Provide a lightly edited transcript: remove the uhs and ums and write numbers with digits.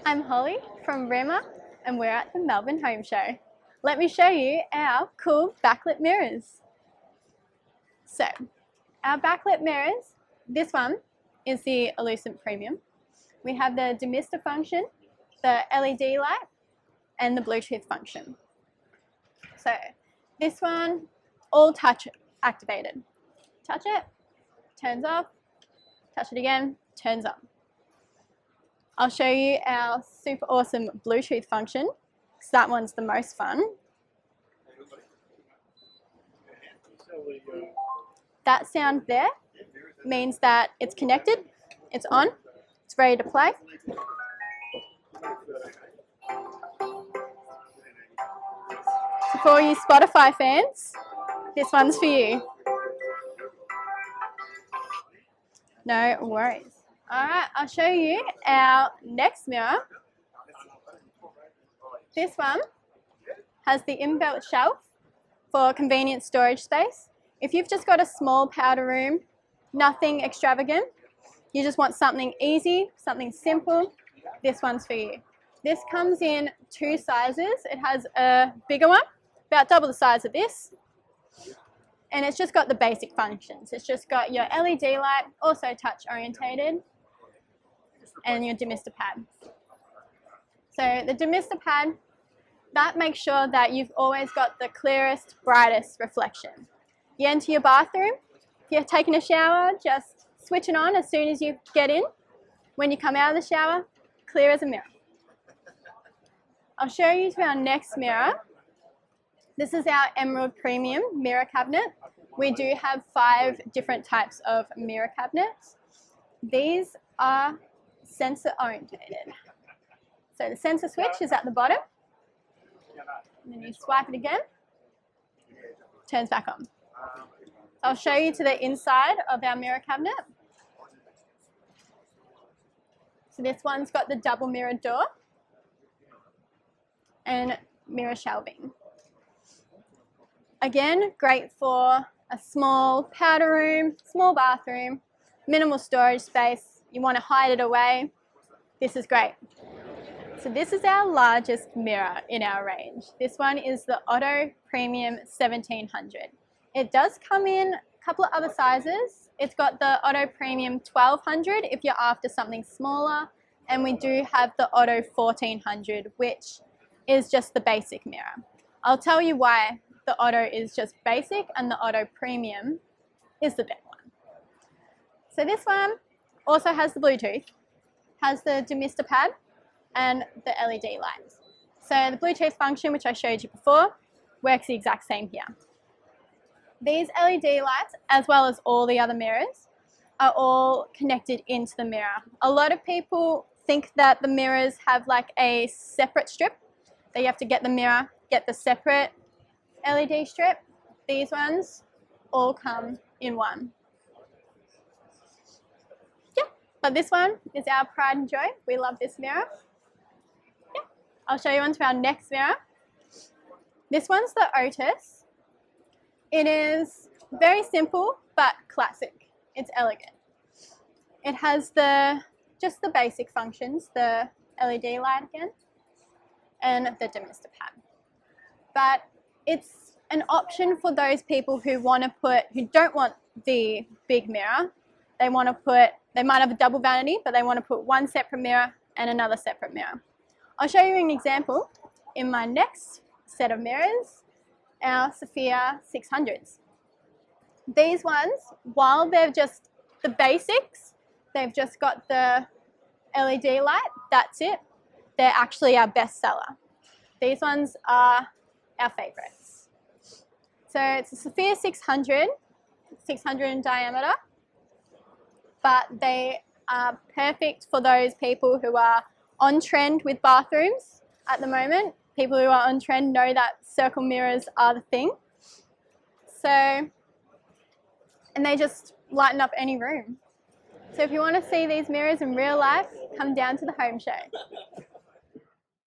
I'm Holly from Remer and we're at the Melbourne Home Show. Let me show you our cool backlit mirrors. So, our backlit mirrors, this one is the Lucent Premium. We have the demister function, the LED light, and the Bluetooth function. So, this one, all touch activated. Touch it, turns off, touch it again, turns on. I'll show you our super awesome Bluetooth function, because that one's the most fun. That sound there means that it's connected, it's on, it's ready to play. So for all you Spotify fans, this one's for you. No worries. Alright, I'll show you our next mirror. This one has the inbuilt shelf for convenient storage space. If you've just got a small powder room, nothing extravagant, you just want something easy, something simple, this one's for you. This comes in two sizes. It has a bigger one, about double the size of this. And it's just got the basic functions. It's just got your LED light, also touch orientated, and your demister pad. So the demister pad, that makes sure that you've always got the clearest, brightest reflection. You enter your bathroom, if you're taking a shower, just switch it on as soon as you get in. When you come out of the shower, clear as a mirror. I'll show you to our next mirror. This is our Emerald Premium mirror cabinet. We do have 5 different types of mirror cabinets. These are sensor orientated. So the sensor switch is at the bottom, and then you swipe it again, turns back on. I'll show you to the inside of our mirror cabinet. So this one's got the double mirror door and mirror shelving. Again, great for a small powder room, small bathroom, minimal storage space. You want to hide it away. This is great. So this is our largest mirror in our range. This one is the Otto Premium 1700. It does come in a couple of other sizes. It's got the Otto Premium 1200 if you're after something smaller, and we do have the Otto 1400, which is just the basic mirror. I'll tell you why the Otto is just basic and the Otto Premium is the big one. So this one also has the Bluetooth, has the demister pad and the LED lights. So the Bluetooth function, which I showed you before, works the exact same here. These LED lights, as well as all the other mirrors, are all connected into the mirror. A lot of people think that the mirrors have like a separate strip, that you have to get the mirror, get the separate LED strip. These ones all come in one. Yeah, but this one is our pride and joy. We love this mirror. Yeah, I'll show you on to our next mirror. This one's the Otis. It is very simple but classic. It's elegant. It has just the basic functions, the LED light again, and the demister pad. But it's an option for those people who don't want the big mirror. They might have a double vanity, but they want to put one separate mirror and another separate mirror. I'll show you an example in my next set of mirrors, our Sofia 600s. These ones, while they're just the basics, they've just got the LED light, that's it. They're actually our best seller. These ones are our favorites. So it's a Sofia 600 in diameter, but they are perfect for those people who are on trend with bathrooms at the moment. People who are on trend know that circle mirrors are the thing. So, and they just lighten up any room. So if you want to see these mirrors in real life, come down to the home show.